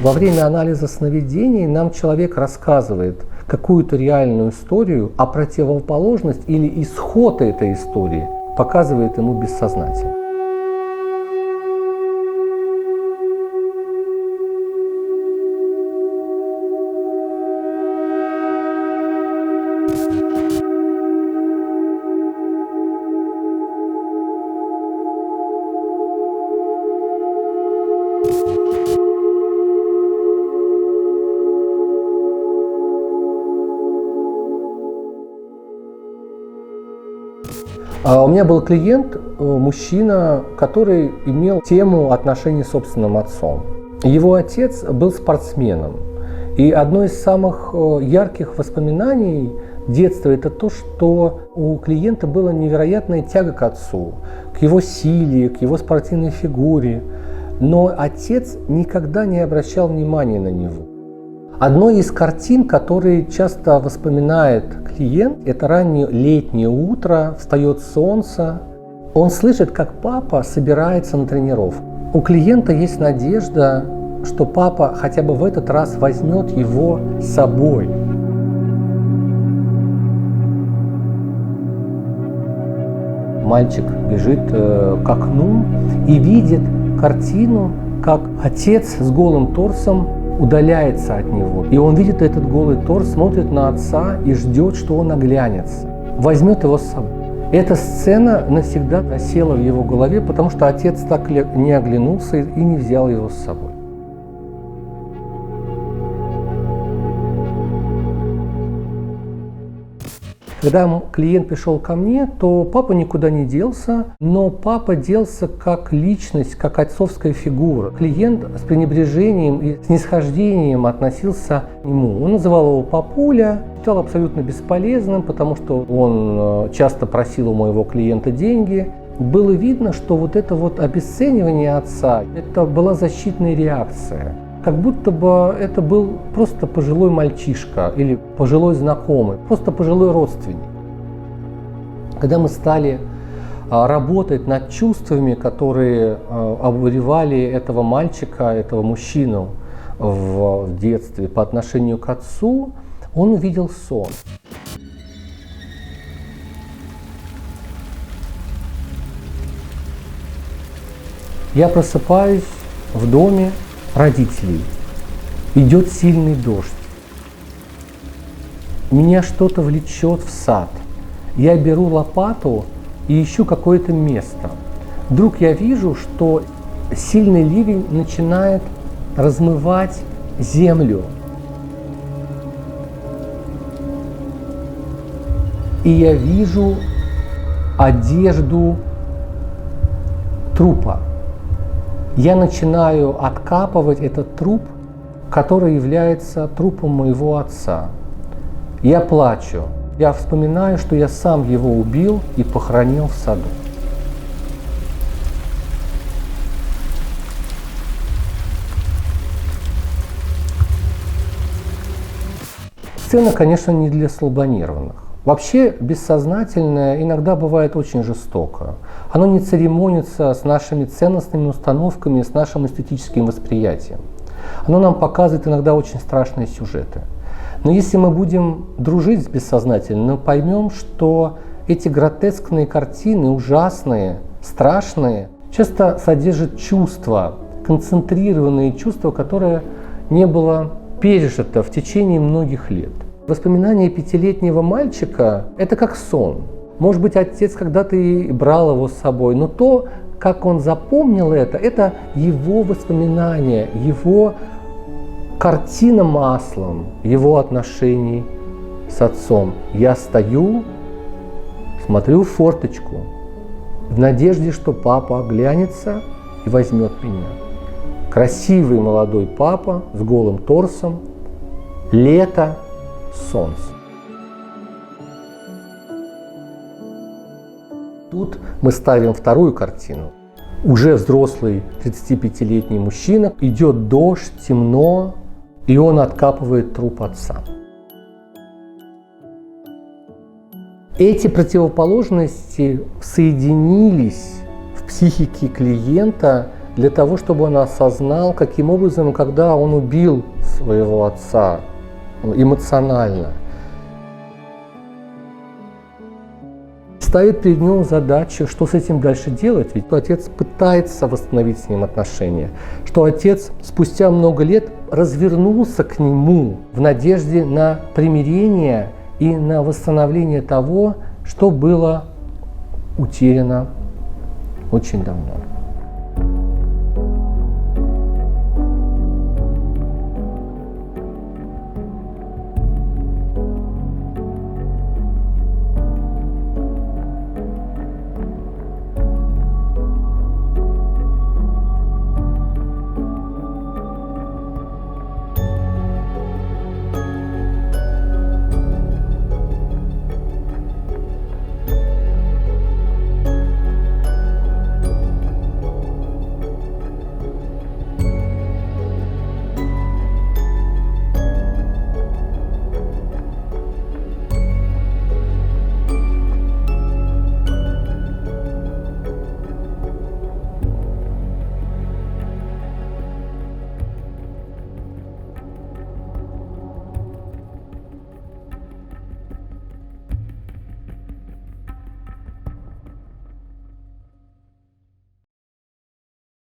Во время анализа сновидений нам человек рассказывает какую-то реальную историю, а противоположность или исход этой истории показывает ему бессознательно. У меня был клиент, мужчина, который имел тему отношений с собственным отцом. Его отец был спортсменом. И одно из самых ярких воспоминаний детства – это то, что у клиента была невероятная тяга к отцу, к его силе, к его спортивной фигуре. Но отец никогда не обращал внимания на него. Одной из картин, которые часто вспоминает клиент, это раннее летнее утро, встает солнце. Он слышит, как папа собирается на тренировку. У клиента есть надежда, что папа хотя бы в этот раз возьмет его с собой. Мальчик бежит к окну и видит картину, как отец с голым торсом удаляется от него. И он видит этот голый торс, смотрит на отца и ждет, что он оглянется, возьмет его с собой. Эта сцена навсегда осела в его голове, потому что отец так не оглянулся и не взял его с собой. Когда клиент пришел ко мне, то папа никуда не делся, но папа делся как личность, как отцовская фигура. Клиент с пренебрежением и снисхождением относился к нему. Он называл его папуля, считал абсолютно бесполезным, потому что он часто просил у моего клиента деньги. Было видно, что вот это вот обесценивание отца, это была защитная реакция. Как будто бы это был просто пожилой мальчишка или пожилой знакомый, просто пожилой родственник. Когда мы стали работать над чувствами, которые обуревали этого мальчика, этого мужчину в детстве по отношению к отцу, он увидел сон. Я просыпаюсь в доме родителей. Идет сильный дождь. Меня что-то влечет в сад. Я беру лопату и ищу какое-то место. Вдруг я вижу, что сильный ливень начинает размывать землю. И я вижу одежду трупа. Я начинаю откапывать этот труп, который является трупом моего отца. Я плачу. Я вспоминаю, что я сам его убил и похоронил в саду. Сцена, конечно, не для слабонервных. Вообще бессознательное иногда бывает очень жестоко. Оно не церемонится с нашими ценностными установками, с нашим эстетическим восприятием. Оно нам показывает иногда очень страшные сюжеты. Но если мы будем дружить с бессознательным, мы поймем, что эти гротескные картины, ужасные, страшные, часто содержат чувства, концентрированные чувства, которые не было пережито в течение многих лет. Воспоминания пятилетнего мальчика – это как сон. Может быть, отец когда-то и брал его с собой, но то, как он запомнил это его воспоминания, его картина маслом, его отношений с отцом. Я стою, смотрю в форточку, в надежде, что папа оглянется и возьмет меня. Красивый молодой папа с голым торсом, лето, солнце. Тут мы ставим вторую картину. Уже взрослый 35-летний мужчина, идет дождь, темно, и он откапывает труп отца. Эти противоположности соединились в психике клиента для того, чтобы он осознал, каким образом, когда он убил своего отца эмоционально, ставит перед ним задачу, что с этим дальше делать, ведь отец пытается восстановить с ним отношения, что отец спустя много лет развернулся к нему в надежде на примирение и на восстановление того, что было утеряно очень давно.